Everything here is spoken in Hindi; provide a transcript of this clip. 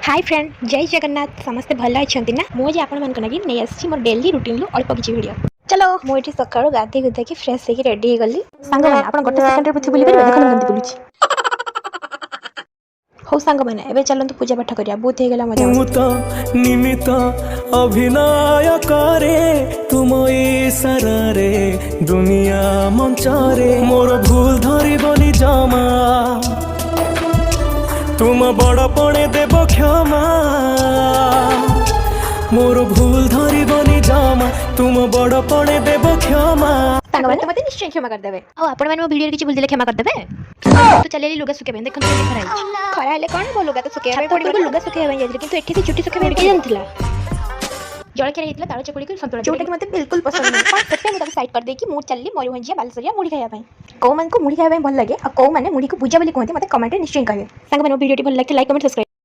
हाय फ्रेंड, जय जगन्नाथ। समस्ते भल अच्छा ना। मुझे आपण लगी नहीं आसी मोर डेली रुटीन रु अल्प किसी वीडियो। चलो मुझे सकाळु गाधे गुधा कि फ्रेश होकर रेडी हो गली। सांग मैंने आपण गोटे सेकंड रे बुझी बुली परिबे। देखो केमती बुलुची। हो सांग मैंने एबे चलंतु पूजा पाठ करिया। बहुत हे गेला मजा। तो निमित अभिनय करे तुम इशारे दुनिया मंचरे मोर भूल धरबनी जमा तुम बड़पणे देव क्षमा मोर भूल धरबनी जमा तुम बड़पणे देव क्षमा सांग मैंने मते निश्चय क्षमा कर देबे। आ आपण मैंने वीडियो रे किछि भूल दिले क्षमा कर देबे। तो चलेली लुगा सुकेबे। देखन केते खरा है। खरा हेले कोन बो लुगा तो सुकेबे पड़ी लुगा सुकेबे जाय किंतु एठी से चुटी सुकेबे के जानथिला। जळके रहितला ताळ चकुली के संतुलन जोटा कि मते बिल्कुल पसंद नहीं। पर सेते मते साइड कर दे कि मु चलली मयूरभंजिया बालसरिया मुड़ी खाया पई। को मन को मुड़ी खाया पई भल लागे आ को माने मुड़ी को पूजा बोली कहते मते कमेंट रे निश्चय कहबे। सांग मैंने वीडियो टी भल लागे लाइक कमेंट सब्सक्राइब।